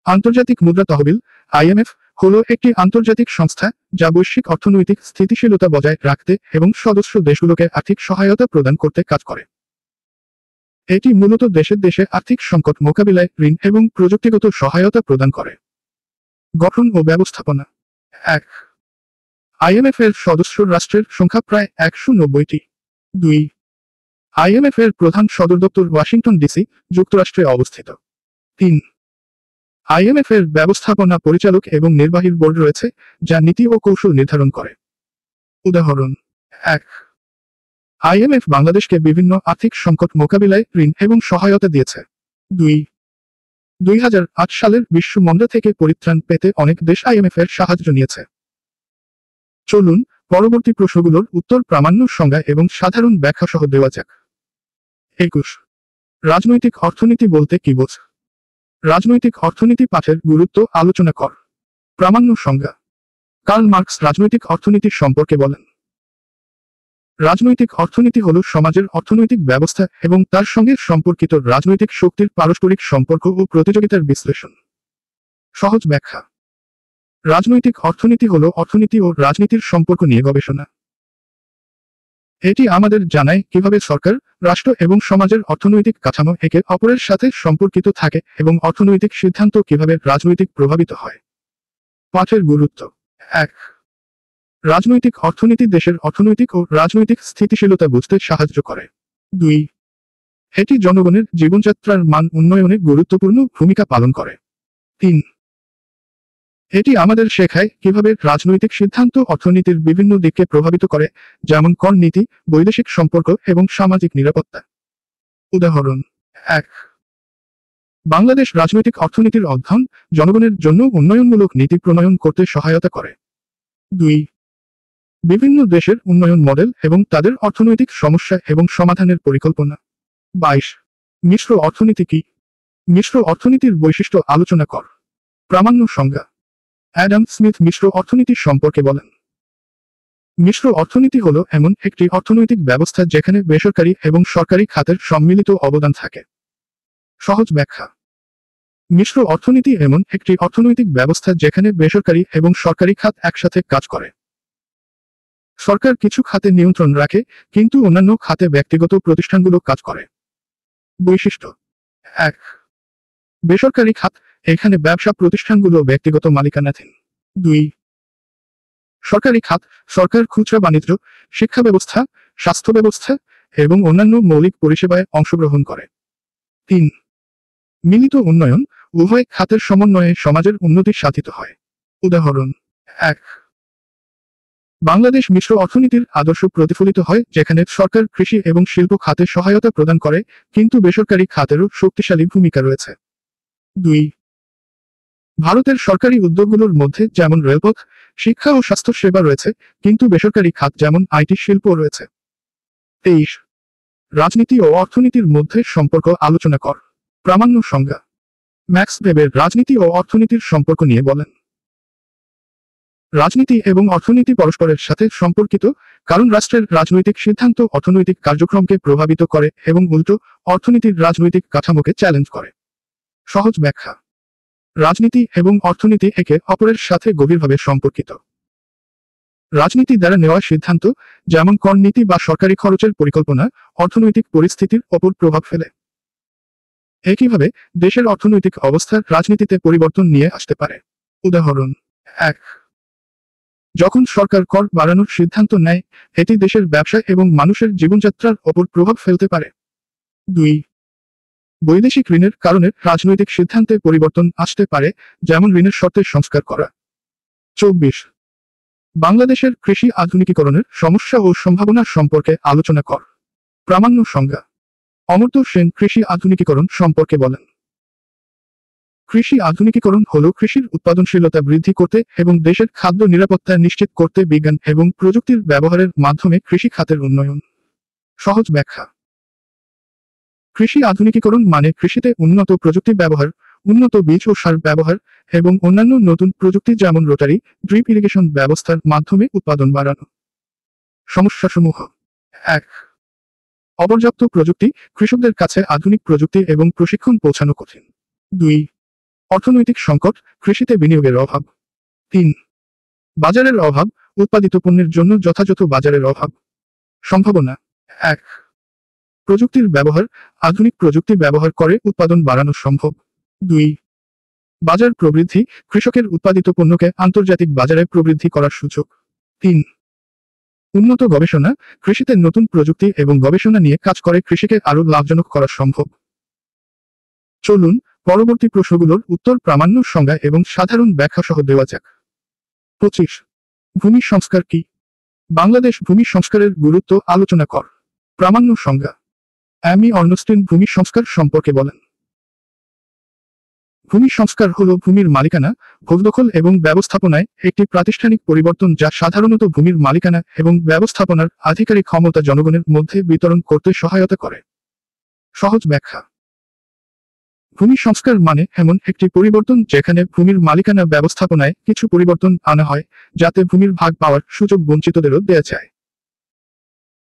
আন্তর্জাতিক মুদ্রা তহবিল IMF হলো একটি আন্তর্জাতিক সংস্থা যা বৈশ্বিক অর্থনৈতিক স্থিতিশীলতা বজায় রাখতে এবং সদস্য দেশগুলোকে আর্থিক সহায়তা প্রদান করতে কাজ করে। এটি মূলত দেশে দেশে আর্থিক সংকট মোকাবিলায় ঋণ এবং প্রযুক্তিগত সহায়তা প্রদান করে। গঠন ও ব্যবস্থাপনা: 1. IMF এর সদস্য রাষ্ট্রের সংখ্যা প্রায় 190টি। 2. IMF এর প্রধান সদর দপ্তর ওয়াশিংটন ডিসি, যুক্তরাষ্ট্রে অবস্থিত। 3. IMF এর ব্যবস্থাপনা পরিচালক এবং নির্বাহীর বোর্ড রয়েছে, যা নীতি ও কৌশল নির্ধারণ করে। উদাহরণ: 1. IMF বাংলাদেশকে বিভিন্ন আর্থিক সংকট মোকাবিলায় ঋণ এবং সহায়তা দিয়েছে। 2. 2008 সালের বিশ্ব মন্দা থেকে পরিত্রাণ পেতে অনেক দেশ IMF এর সাহায্য নিয়েছে। চলুন পরবর্তী প্রশ্নগুলোর উত্তর প্রামাণ্য সংজ্ঞা এবং সাধারণ ব্যাখ্যা সহ দেওয়া যাক। 21. রাজনৈতিক অর্থনীতি বলতে কি বোঝ? রাজনৈতিক অর্থনীতি পাঠের গুরুত্ব আলোচনা কর। প্রামাণ্য সংজ্ঞা: কার্ল মার্কস রাজনৈতিক অর্থনীতি সম্পর্কে বলেন, রাজনৈতিক অর্থনীতি হল সমাজের অর্থনৈতিক ব্যবস্থা এবং তার সঙ্গে সম্পর্কিত রাজনৈতিক শক্তির পারস্পরিক সম্পর্ক ও প্রতিযোগিতার বিশ্লেষণ। সহজ ব্যাখ্যা: রাজনৈতিক অর্থনীতি হল অর্থনীতি ও রাজনীতির সম্পর্ক নিয়ে গবেষণা। এটি আমাদের জানায় কিভাবে সরকার, রাষ্ট্র এবং সমাজের অর্থনৈতিক কাঠামো একে অপরের সাথে সম্পর্কিত থাকে এবং অর্থনৈতিক সিদ্ধান্ত কিভাবে রাজনৈতিক প্রভাবিত হয়। পাঠের গুরুত্ব: 1. রাজনৈতিক অর্থনীতি দেশের অর্থনৈতিক ও রাজনৈতিক স্থিতিশীলতা বুঝতে সাহায্য করে। 2. এটি জনগণের জীবনযাত্রার মান উন্নয়নে গুরুত্বপূর্ণ ভূমিকা পালন করে। 3. এটি আমাদের শেখায় কিভাবে রাজনৈতিক সিদ্ধান্ত অর্থনীতির বিভিন্ন দিককে প্রভাবিত করে, যেমন কর নীতি, বৈদেশিক সম্পর্ক এবং সামাজিক নিরাপত্তা। উদাহরণ: 1. বাংলাদেশ রাজনৈতিক অর্থনীতির অধ্যয়ন জনগণের জন্য উন্নয়নমূলক নীতি প্রণয়ন করতে সহায়তা করে। 2. বিভিন্ন দেশের উন্নয়ন মডেল এবং তাদের অর্থনৈতিক সমস্যা এবং সমাধানের পরিকল্পনা। 22. মিশ্র অর্থনীতি কি? মিশ্র অর্থনীতির বৈশিষ্ট্য আলোচনা কর। প্রামাণ্য সংজ্ঞা: অ্যাডাম স্মিথ মিশ্র অর্থনীতি সম্পর্কে বলেন, মিশ্র অর্থনীতি হলো এমন একটি অর্থনৈতিক ব্যবস্থা যেখানে বেসরকারি এবং সরকারি খাতের সম্মিলিত অবদান থাকে। সহজ ব্যাখ্যা: মিশ্র অর্থনীতি এমন একটি অর্থনৈতিক ব্যবস্থা যেখানে বেসরকারি এবং সরকারি খাত একসাথে কাজ করে। সরকার কিছু খাতে নিয়ন্ত্রণ রাখে, কিন্তু অন্যান্য খাতে ব্যক্তিগত প্রতিষ্ঠানগুলো কাজ করে। বৈশিষ্ট্য: 1. বেসরকারি খাত, এখানে ব্যবসা প্রতিষ্ঠানগুলো ব্যক্তিগত মালিকানাধীন। 2. সরকারি খাত, সরকার খুচরা বাণিজ্য, শিক্ষা ব্যবস্থা, স্বাস্থ্য ব্যবস্থা এবং অন্যান্য মৌলিক পরিষেবায় অংশগ্রহণ করে। 3. মিলিত উন্নয়ন, উভয় খাতের সমন্বয়ে সমাজের উন্নতি সাধিত হয়। উদাহরণ: 1. বাংলাদেশ মিশ্র অর্থনীতির আদর্শ প্রতিফলিত হয় যেখানে সরকার কৃষি এবং শিল্প খাতে সহায়তা প্রদান করে, কিন্তু বেসরকারি খাতেরও শক্তিশালী ভূমিকা রয়েছে। 2. ভারতের সরকারি উদ্যোগগুলোর মধ্যে যেমন রেলপথ, শিক্ষা ও স্বাস্থ্য সেবা রয়েছে, কিন্তু বেসরকারি খাত যেমন আইটি শিল্প রয়েছে। 23. রাজনীতি ও অর্থনীতির মধ্যে সম্পর্ক আলোচনা কর। প্রামাণ্য সংজ্ঞা: ম্যাক্স ওয়েবের রাজনীতি ও অর্থনীতির সম্পর্ক নিয়ে বলেন, রাজনীতি এবং অর্থনীতি পরস্পরের সাথে সম্পর্কিত, কারণ রাষ্ট্রের রাজনৈতিক সিদ্ধান্ত অর্থনৈতিক কার্যক্রমকে প্রভাবিত করে এবং উল্টো, অর্থনীতির রাজনৈতিক কাঠামোকে চ্যালেঞ্জ করে। সহজ ব্যাখ্যা: রাজনীতি এবং অর্থনীতি একে অপরের সাথে গভীরভাবে সম্পর্কিত। রাজনীতি দ্বারা নেওয়া সিদ্ধান্ত, যেমন কর নীতি বা সরকারি খরচের পরিকল্পনা, অর্থনৈতিক পরিস্থিতির ওপর প্রভাব ফেলে। একইভাবে দেশের অর্থনৈতিক অবস্থার রাজনীতিতে পরিবর্তন নিয়ে আসতে পারে। উদাহরণ: 1. যখন সরকার কর বাড়ানোর সিদ্ধান্ত নেয়, এটি দেশের ব্যবসা এবং মানুষের জীবনযাত্রার ওপর প্রভাব ফেলতে পারে। 2. বৈদেশিক ঋণের কারণে রাজনৈতিক সিদ্ধান্তে পরিবর্তন আসতে পারে, যেমন ঋণের শর্তের সংস্কার করা। 24. বাংলাদেশের কৃষি আধুনিকীকরণের সমস্যা ও সম্ভাবনা সম্পর্কে আলোচনা কর। প্রামাণ্য সংজ্ঞা: অমর্ত্য সেন কৃষি আধুনিকীকরণ সম্পর্কে বলেন, কৃষি আধুনিকীকরণ হল কৃষির উৎপাদনশীলতা বৃদ্ধি করতে এবং দেশের খাদ্য নিরাপত্তা নিশ্চিত করতে বিজ্ঞান এবং প্রযুক্তির ব্যবহারের মাধ্যমে কৃষি খাতের উন্নয়ন। সহজ ব্যাখ্যা: কৃষি আধুনিকীকরণ মানে কৃষিতে উন্নত প্রযুক্তি ব্যবহার, উন্নত বীজ ও সার ব্যবহার এবং অন্যান্য নতুন প্রযুক্তি যেমন রোটারি, ড্রিপ ইরিগেশন ব্যবস্থার মাধ্যমে উৎপাদন বাড়ানো। সমস্যাসমূহ: 1. অপর্যাপ্ত প্রযুক্তি, কৃষকদের কাছে আধুনিক প্রযুক্তি এবং প্রশিক্ষণ পৌঁছানো কঠিন। 2. অর্থনৈতিক সংকট, কৃষিতে বিনিয়োগের অভাব। 3. বাজারের অভাব, উৎপাদিত পণ্যের জন্য যথাযথ বাজারের অভাব। সম্ভাবনা: 1. প্রযুক্তির ব্যবহার, আধুনিক প্রযুক্তি ব্যবহার করে উৎপাদন বাড়ানো সম্ভব। 2. বাজার প্রবৃদ্ধি, কৃষকের উৎপাদিত পণ্যকে আন্তর্জাতিক বাজারে প্রবৃদ্ধি করার সুযোগ। 3. উন্নত গবেষণা, কৃষিতে নতুন প্রযুক্তি এবং গবেষণা নিয়ে কাজ করে কৃষিকে আরও লাভজনক করা সম্ভব। চলুন পরবর্তী প্রশ্নগুলোর উত্তর প্রামাণ্য সংজ্ঞা এবং সাধারণ ব্যাখ্যা সহ দেওয়া যাক। 25. ভূমি সংস্কার কি? বাংলাদেশ ভূমি সংস্কারের গুরুত্ব আলোচনা কর। প্রামাণ্য সংজ্ঞা: অ্যামি অর্নস্টিন ভূমি সংস্কার সম্পর্কে বলেন, ভূমি সংস্কার হল ভূমির মালিকানা, ভোগদখল এবং ব্যবস্থাপনায় একটি প্রাতিষ্ঠানিক পরিবর্তন যা সাধারণত ভূমির মালিকানা এবং ব্যবস্থাপনার আধিকারিক ক্ষমতা জনগণের মধ্যে বিতরণ করতে সহায়তা করে। সহজ ব্যাখ্যা: ভূমি সংস্কার মানে এমন একটি পরিবর্তন যেখানে ভূমির মালিকানা ব্যবস্থাপনায় কিছু পরিবর্তন আনা হয়, যাতে ভূমির ভাগ পাওয়ার সুযোগ বঞ্চিতদেরও দেয়া যায়।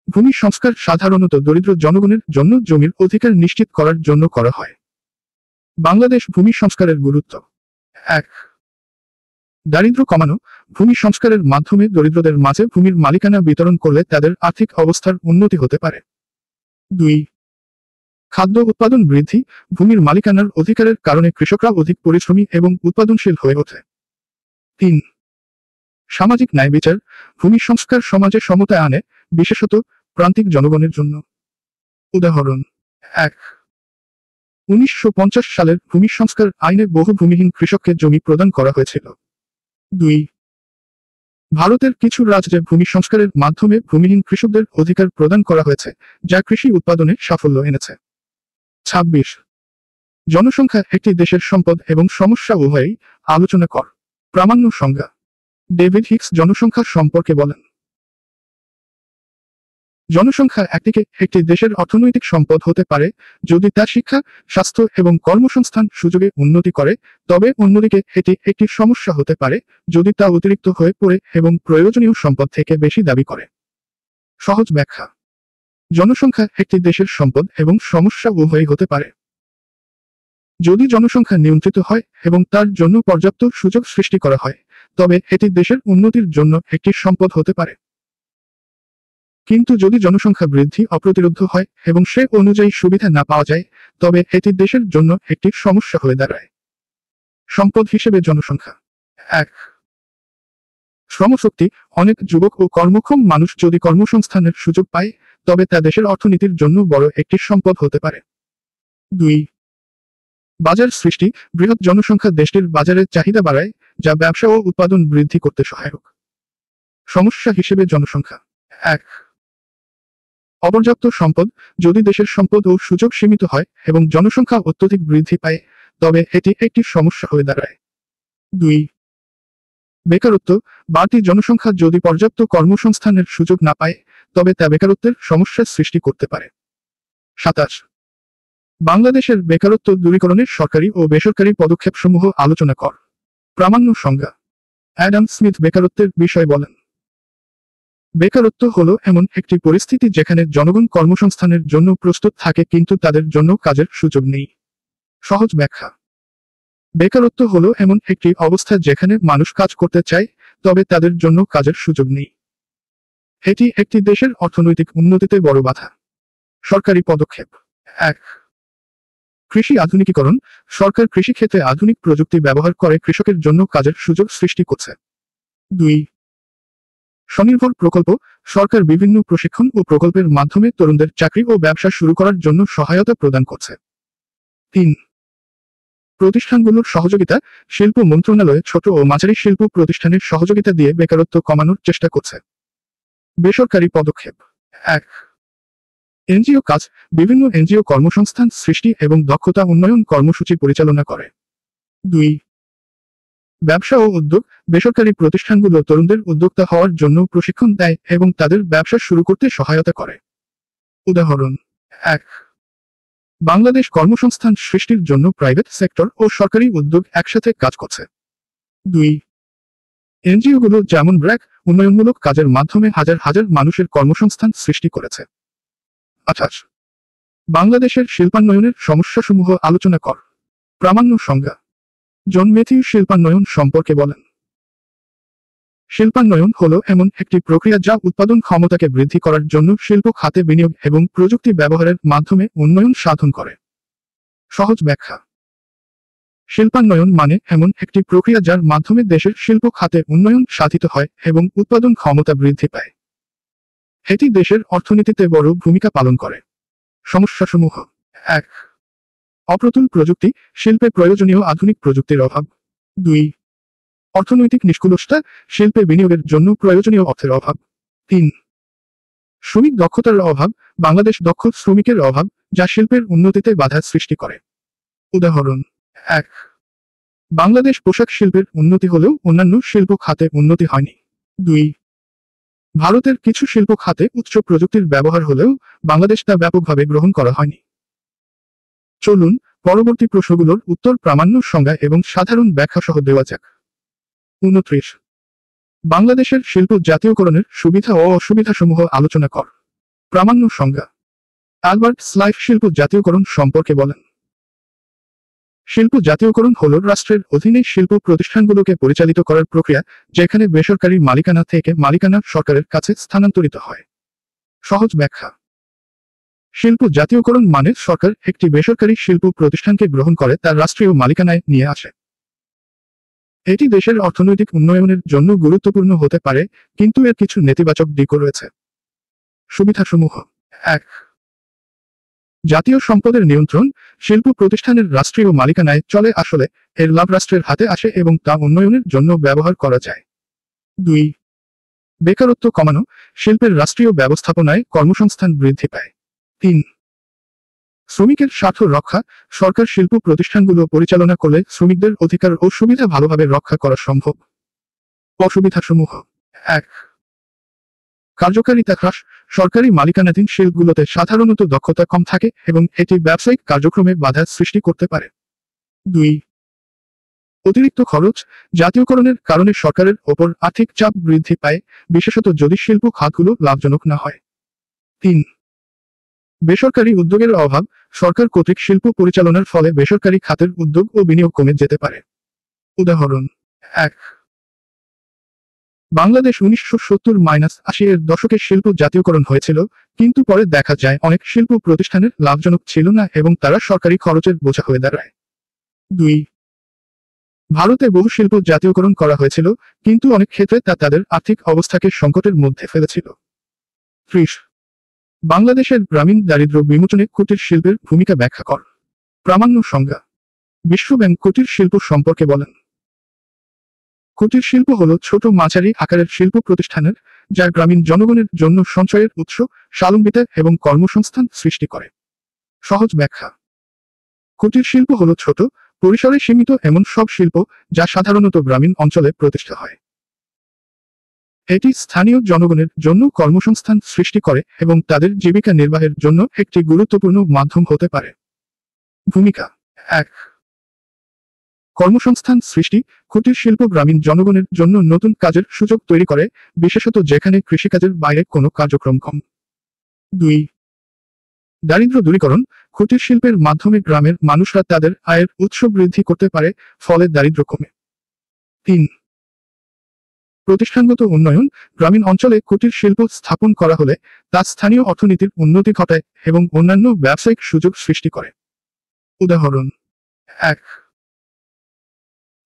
ভূমি সংস্কার সাধারণত দরিদ্র জনগণের জন্য জমির অধিকার নিশ্চিত করার জন্য করা হয়। বাংলাদেশ ভূমি সংস্কারের গুরুত্ব: 1. দারিদ্র্য কমানো, ভূমি সংস্কারের মাধ্যমে দরিদ্রদের মাঝে ভূমির মালিকানা বিতরণ করলে তাদের আর্থিক অবস্থার উন্নতি হতে পারে। 2. খাদ্য উৎপাদন বৃদ্ধি, ভূমির মালিকানার অধিকারের কারণে কৃষকরা অধিক পরিশ্রমী এবং উৎপাদনশীল হয়ে ওঠে। 3. সামাজিক ন্যায় বিচার, ভূমি সংস্কার সমাজে সমতা আনে, বিশেষত প্রান্তিক জনগণের জন্য। উদাহরণ: 1. 1950 সালের ভূমি সংস্কার আইনে বহু ভূমিহীন কৃষককে জমি প্রদান করা হয়েছিল। 2. ভারতের কিছু রাজ্যে ভূমি সংস্কারের মাধ্যমে ভূমিহীন কৃষকদের অধিকার প্রদান করা হয়েছে, যা কৃষি উৎপাদনে সাফল্য এনেছে। 26. জনসংখ্যা একটি দেশের সম্পদ এবং সমস্যা উভয়ই আলোচনা কর। প্রামাণ্য সংজ্ঞা: ডেভিড হিক্স জনসংখ্যা সম্পর্কে বলেন, জনসংখ্যা একটি দেশের অর্থনৈতিক সম্পদ হতে পারে যদি তা শিক্ষা, স্বাস্থ্য এবং কর্মসংস্থান সুযোগে উন্নতি করে, তবে অন্যদিকে এটি একটি সমস্যা হতে পারে যদি তা অতিরিক্ত হয়ে পড়ে এবং প্রয়োজনীয় সম্পদ থেকে বেশি দাবি করে। সহজ ব্যাখ্যা: জনসংখ্যা একটি দেশের সম্পদ এবং সমস্যা উভয়ই হতে পারে। যদি জনসংখ্যা নিয়ন্ত্রিত হয় এবং তার জন্য পর্যাপ্ত সুযোগ সৃষ্টি করা হয়, তবে এটি দেশের উন্নতির জন্য একটি সম্পদ হতে পারে। কিন্তু যদি জনসংখ্যা বৃদ্ধি অপ্রতিরোধ্য হয় এবং সে অনুযায়ী সুবিধা না পাওয়া যায়, তবে এটি দেশের জন্য একটি সমস্যা হয়ে দাঁড়ায়। সম্পদ হিসেবে জনসংখ্যা: 1. শ্রমশক্তি, অনেক যুবক ও কর্মক্ষম মানুষ যদি কর্মসংস্থানের সুযোগ পায়, তবে তা দেশের অর্থনীতির জন্য বড় একটি সম্পদ হতে পারে। 2. বাজার সৃষ্টি, বৃহৎ জনসংখ্যা দেশটির বাজারের চাহিদা বাড়ায়, যা ব্যবসা ও উৎপাদন বৃদ্ধি করতে সহায়ক। সমস্যা হিসেবে জনসংখ্যা: 1. অপর্যাপ্ত সম্পদ, যদি দেশের সম্পদ ও সুযোগ সীমিত হয় এবং জনসংখ্যা অত্যধিক বৃদ্ধি পায়, তবে এটি একটি সমস্যা হয়ে দাঁড়ায়। 2. বেকারত্ব, বাড়তি জনসংখ্যা যদি পর্যাপ্ত কর্মসংস্থানের সুযোগ না পায়, তবে তা বেকারত্বের সমস্যার সৃষ্টি করতে পারে। 27. বাংলাদেশের বেকারত্ব দূরীকরণের সরকারি ও বেসরকারি পদক্ষেপসমূহ আলোচনা কর। প্রামাণ্য সংজ্ঞা: অ্যাডাম স্মিথ বেকারত্বের বিষয় বলেন, বেকারত্ব হলো এমন একটি পরিস্থিতি যেখানে জনগণ কর্মসংস্থানের জন্য প্রস্তুত থাকে কিন্তু তাদের জন্য কাজের সুযোগ নেই। সহজ ব্যাখ্যা: বেকারত্ব হলো এমন একটি অবস্থা যেখানে মানুষ কাজ করতে চায়, তবে তাদের জন্য কাজের সুযোগ নেই। এটি একটি দেশের অর্থনৈতিক উন্নতিতে বড় বাধা। সরকারি পদক্ষেপ। 1. কৃষি আধুনিকীকরণ। সরকার কৃষিক্ষেত্রে আধুনিক প্রযুক্তি ব্যবহার করে কৃষকের জন্য কাজের সুযোগ সৃষ্টি করছে। 2. স্বনির্ভর প্রকল্প। সরকার বিভিন্ন প্রশিক্ষণ ও প্রকল্পের মাধ্যমে তরুণদের চাকরি ও ব্যবসা শুরু করার জন্য সহায়তা প্রদান করছে। 3. প্রতিষ্ঠানগুলোর সহযোগিতা। শিল্প মন্ত্রণালয়ে ছোট ও মাঝারি শিল্প প্রতিষ্ঠানের সহযোগিতা দিয়ে বেকারত্ব কমানোর চেষ্টা করছে। বেসরকারি পদক্ষেপ। 1. এনজিও কাজ। বিভিন্ন এনজিও কর্মসংস্থান সৃষ্টি এবং দক্ষতা উন্নয়ন কর্মসূচি পরিচালনা করে। 2. ব্যবসা ও উদ্যোগ। বেসরকারি প্রতিষ্ঠানগুলো তরুণদের উদ্যোক্তা হওয়ার জন্য প্রশিক্ষণ দেয় এবং তাদের ব্যবসা শুরু করতে সহায়তা করে। উদাহরণ। 1. বাংলাদেশ কর্মসংস্থান সৃষ্টির জন্য প্রাইভেট সেক্টর ও সরকারি উদ্যোগ একসাথে কাজ করছে। 2. এনজিওগুলো যেমন ব্র্যাক উন্নয়নমূলক কাজের মাধ্যমে হাজার হাজার মানুষের কর্মসংস্থান সৃষ্টি করেছে। 28. বাংলাদেশের শিল্পান্বয়নের সমস্যাসমূহ আলোচনা কর। প্রামাণ্য সংজ্ঞা। জন ম্যাথিউ শিল্পান্বয়ন সম্পর্কে বলেন। শিল্পান্বয়ন হলো এমন একটি প্রক্রিয়া যা উৎপাদন ক্ষমতাকে বৃদ্ধি করার জন্য শিল্প খাতে বিনিয়োগ এবং প্রযুক্তি ব্যবহারের মাধ্যমে উন্নয়ন সাধন করে। সহজ ব্যাখ্যা। শিল্পান্বয়ন মানে এমন একটি প্রক্রিয়া যার মাধ্যমে দেশের শিল্প খাতে উন্নয়ন সাধিত হয় এবং উৎপাদন ক্ষমতা বৃদ্ধি পায়। এটি দেশের অর্থনীতিতে বড় ভূমিকা পালন করে। সমস্যাসমূহ। 1. অপ্রতুল প্রযুক্তি। শিল্পে প্রয়োজনীয় আধুনিক প্রযুক্তির অভাব। 2. অর্থনৈতিক নিষ্কুলতা। শিল্পে বিনিয়োগের জন্য প্রয়োজনীয় অর্থের অভাব। 3. শ্রমিক দক্ষতার অভাব। বাংলাদেশ দক্ষ শ্রমিকের অভাব যা শিল্পের উন্নতিতে বাধা সৃষ্টি করে। উদাহরণ। 1. বাংলাদেশ পোশাক শিল্পের উন্নতি হলেও অন্যান্য শিল্প খাতে উন্নতি হয়নি। 2. ভারতের কিছু শিল্প খাতে উচ্চ প্রযুক্তির ব্যবহার হলেও বাংলাদেশ তা ব্যাপকভাবে গ্রহণ করা হয়নি। চলুন পরবর্তী প্রশ্নগুলোর উত্তর প্রামাণ্য সংজ্ঞা এবং সাধারণ ব্যাখ্যা সহ দেওয়া যাক। 29. বাংলাদেশের শিল্প জাতীয়করণের সুবিধা ও অসুবিধাসমূহ আলোচনা কর। প্রামাণ্য সংজ্ঞা। অ্যালবার্ট স্লাইফ শিল্প জাতীয়করণ সম্পর্কে বলেন। শিল্প জাতীয়করণ হল রাষ্ট্রের অধীনে শিল্প প্রতিষ্ঠানগুলোকে পরিচালিত করার প্রক্রিয়া যেখানে বেসরকারি মালিকানা থেকে মালিকানা সরকারের কাছে স্থানান্তরিত হয়। সহজ ব্যাখ্যা। শিল্প জাতীয়করণ মানে সরকার একটি বেসরকারি শিল্প প্রতিষ্ঠানকে গ্রহণ করে তার রাষ্ট্রীয় মালিকানায় নিয়ে আসে। এটি দেশের অর্থনৈতিক উন্নয়নের জন্য গুরুত্বপূর্ণ হতে পারে, কিন্তু এর কিছু নেতিবাচক দিকও রয়েছে। সুবিধাসমূহ। 1. জাতীয় সম্পদের নিয়ন্ত্রণ। শিল্প প্রতিষ্ঠানের রাষ্ট্রীয় মালিকানায় চলে আসলে এর লাভ রাষ্ট্রের হাতে আসে এবং তা উন্নয়নের জন্য ব্যবহার করা যায়। 2. বেকারত্ব কমানো। শিল্পের রাষ্ট্রীয় ব্যবস্থাপনায় কর্মসংস্থান বৃদ্ধি পায়। 3. শ্রমিকের স্বার্থ রক্ষা। সরকার শিল্প প্রতিষ্ঠানগুলো পরিচালনা করলে শ্রমিকদের অধিকার ও সুবিধা ভালোভাবে রক্ষা করা সম্ভব। অসুবিধাসমূহ। 1. কার্যকারিতা হ্রাস। সরকারি মালিকানাধীন শিল্পগুলোতে সাধারণত দক্ষতা কম থাকে এবং এটি ব্যবসায়িক কার্যক্রমে বাধা সৃষ্টি করতে পারে। 2. অতিরিক্ত খরচ। জাতীয়করণের কারণে সরকারের ওপর আর্থিক চাপ বৃদ্ধি পায়, বিশেষত যদি শিল্প খাতগুলো লাভজনক না হয়। 3. বেসরকারি উদ্যোগের অভাব। সরকার কর্তৃক শিল্প পরিচালনার ফলে বেসরকারি খাতের উদ্যোগ ও বিনিয়োগ কমে যেতে পারে। উদাহরণ। 1. বাংলাদেশ 1970-80 এর দশকে শিল্প জাতীয়করণ হয়েছিল, কিন্তু পরে দেখা যায় অনেক শিল্প প্রতিষ্ঠানের লাভজনক ছিল না এবং তারা সরকারি খরচের বোঝা হয়ে দাঁড়ায়। 2. ভারতে বহু শিল্প জাতীয়করণ করা হয়েছিল, কিন্তু অনেক ক্ষেত্রে তা তাদের আর্থিক অবস্থাকে সংকটের মধ্যে ফেলেছিল। 3. বাংলাদেশের গ্রামীণ দারিদ্র্য বিমোচনে কুটির শিল্পের ভূমিকা ব্যাখ্যা কর। প্রামাণ্য সংজ্ঞা। বিশ্বব্যাংক কুটির শিল্প সম্পর্কে বলেন। কুটির শিল্প হল ছোট মাঝারি আকারের শিল্প প্রতিষ্ঠানের যা গ্রামীণ জনগণের জন্য সঞ্চয়ের উৎস, স্বাবলম্বিতা এবং কর্মসংস্থান সৃষ্টি করে। সহজ ব্যাখ্যা। কুটির শিল্প হল ছোট পরিসরে সীমিত এমন সব শিল্প যা সাধারণত গ্রামীণ অঞ্চলে প্রতিষ্ঠা হয়। এটি স্থানীয় জনগণের জন্য কর্মসংস্থান সৃষ্টি করে এবং তাদের জীবিকা নির্বাহের জন্য একটি গুরুত্বপূর্ণ মাধ্যম হতে পারে। ভূমিকা। 1. কর্মসংস্থান সৃষ্টি। কুটির শিল্প গ্রামীণ জনগণের জন্য নতুন কাজের সুযোগ তৈরি করে, বিশেষত যেখানে কৃষিকাজের বাইরে কোনো কার্যক্রম কম। 2. দারিদ্র্য দূরীকরণ। কুটির শিল্পের মাধ্যমে গ্রামের মানুষরা তাদের আয়ের উৎস বৃদ্ধি করতে পারে, ফলে দারিদ্র্য কমে। 3. প্রতিষ্ঠানগত উন্নয়ন, গ্রামীণ অঞ্চলে কুটির শিল্প স্থাপন করা হলে তা স্থানীয় অর্থনীতির উন্নতি ঘটায় এবং অন্যান্য ব্যবসায়িক সুযোগ সৃষ্টি করে। উদাহরণ 1।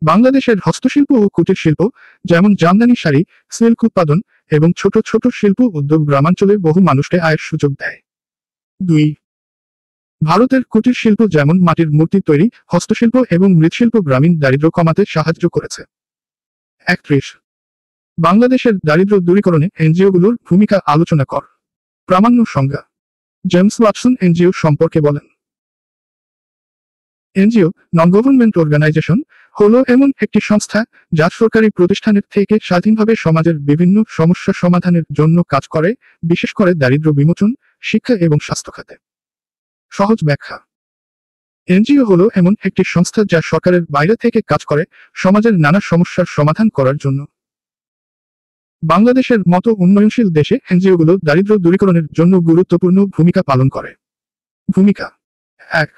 বাংলাদেশের হস্তশিল্প ও কুটির শিল্প, যেমন জামদানি শাড়ি, সিল্ক উৎপাদন এবং ছোট ছোট শিল্প উদ্যোগ গ্রামাঞ্চলে বহু মানুষকে আয়ের সুযোগ দেয়। 2। ভারতের কুটির শিল্প যেমন মাটির মূর্তি তৈরি, হস্তশিল্প এবং মৃৎশিল্প গ্রামীণ দারিদ্র্য কমাতে সাহায্য করেছে। 31। বাংলাদেশের দারিদ্র্য দূরীকরণে এনজিওগুলোর ভূমিকা আলোচনা কর। প্রামাণ্য সংজ্ঞা। জেমস ওয়াটসন এনজিও সম্পর্কে বলেন, এনজিও, নন গভর্নমেন্ট অর্গানাইজেশন, হলো এমন একটি সংস্থা যা সরকারি প্রতিষ্ঠানের থেকে স্বাধীনভাবে সমাজের বিভিন্ন সমস্যা সমাধানের জন্য কাজ করে, বিশেষ করে দারিদ্র্য বিমোচন, শিক্ষা এবং স্বাস্থ্য খাতে। সহজ ব্যাখ্যা। এনজিও হলো এমন একটি সংস্থা যা সরকারের বাইরে থেকে কাজ করে সমাজের নানা সমস্যার সমাধান করার জন্য। বাংলাদেশের মতো উন্নয়নশীল দেশে এনজিওগুলো দারিদ্র্য দূরীকরণের জন্য গুরুত্বপূর্ণ ভূমিকা পালন করে। ভূমিকা 1।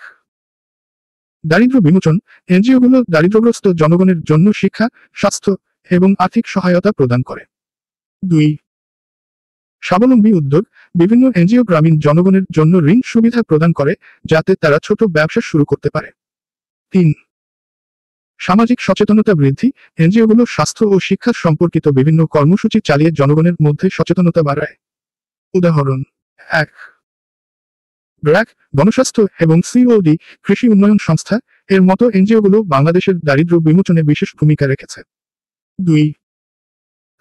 দারিদ্র্য বিমোচন। এনজিওগুলো দারিদ্র্যগ্রস্ত জনগণের জন্য শিক্ষা, স্বাস্থ্য এবং আর্থিক সহায়তা প্রদান করে। 2। স্বাবলম্বী উদ্যোগ। বিভিন্ন এনজিও গ্রামীণ জনগণের জন্য ঋণ সুবিধা প্রদান করে যাতে তারা ছোট ব্যবসা শুরু করতে পারে। 3। সামাজিক সচেতনতা বৃদ্ধি। এনজিওগুলো স্বাস্থ্য ও শিক্ষা সম্পর্কিত বিভিন্ন কর্মসূচি চালিয়ে জনগণের মধ্যে সচেতনতা বাড়ায়। উদাহরণ 1। ব্র্যাক, গণস্বাস্থ্য এবং সিওডি, কৃষি উন্নয়ন সংস্থা এর মতো এনজিওগুলো বাংলাদেশের দারিদ্র্য বিমোচনে বিশেষ ভূমিকা রেখেছে। 2।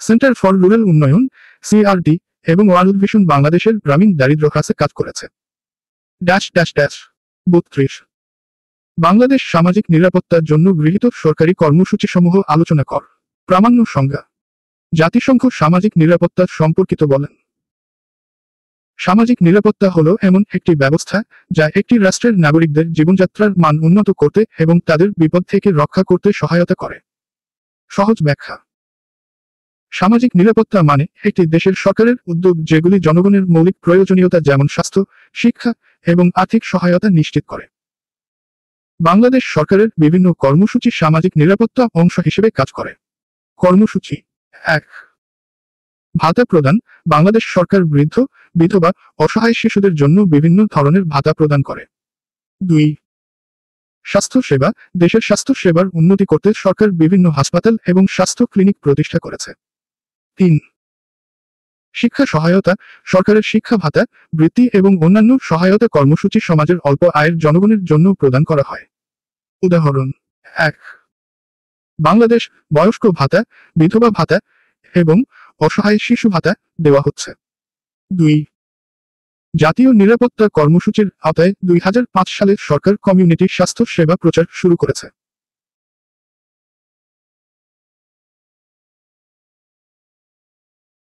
সেন্টার ফর রুরাল উন্নয়ন, সিআরডি এবং ওয়ার্ল্ড ভিশন বাংলাদেশের গ্রামীণ দারিদ্র্য হ্রাসে কাজ করেছে। 32 বাংলাদেশ সামাজিক নিরাপত্তার জন্য গৃহীত সরকারি কর্মসূচিসমূহ আলোচনা কর। প্রামাণ্য সংজ্ঞা। জাতিসংঘ সামাজিক নিরাপত্তা সম্পর্কিত বলেন, সামাজিক নিরাপত্তা হলো এমন একটি ব্যবস্থা যা একটি রাষ্ট্রের নাগরিকদের জীবনযাত্রার মান উন্নত করতে এবং তাদের বিপদ থেকে রক্ষা করতে সহায়তা করে। সহজ ব্যাখ্যা। সামাজিক নিরাপত্তা মানে একটি দেশের সরকারের উদ্যোগ যেগুলি জনগণের মৌলিক প্রয়োজনীয়তা যেমন স্বাস্থ্য, শিক্ষা এবং আর্থিক সহায়তা নিশ্চিত করে। বাংলাদেশ সরকারের বিভিন্ন কর্মসূচি সামাজিক নিরাপত্তা অংশ হিসেবে কাজ করে। কর্মসূচি 1। ভাতা প্রদান। বাংলাদেশ সরকার বৃদ্ধ, বিধবা, অসহায় শিশুদের জন্য বিভিন্ন ধরনের ভাতা প্রদান করে। 2। স্বাস্থ্য সেবা। দেশের স্বাস্থ্য সেবার উন্নতি করতে সরকার বিভিন্ন হাসপাতাল এবং স্বাস্থ্য ক্লিনিক প্রতিষ্ঠা করেছে। 3। শিক্ষা সহায়তা। সরকারের শিক্ষা ভাতা, বৃত্তি এবং অন্যান্য সহায়তা কর্মসূচি সমাজের অল্প আয়ের জনগণের জন্য প্রদান করা হয়। উদাহরণ 1। বাংলাদেশ বয়স্ক ভাতা, বিধবা ভাতা এবং অসহায় শিশু ভাতা দেওয়া হচ্ছে। 2। জাতীয় নিরাপত্তা কর্মসূচির আওতায় 2005 সালে সরকার কমিউনিটি স্বাস্থ্য সেবা প্রচার শুরু করেছে।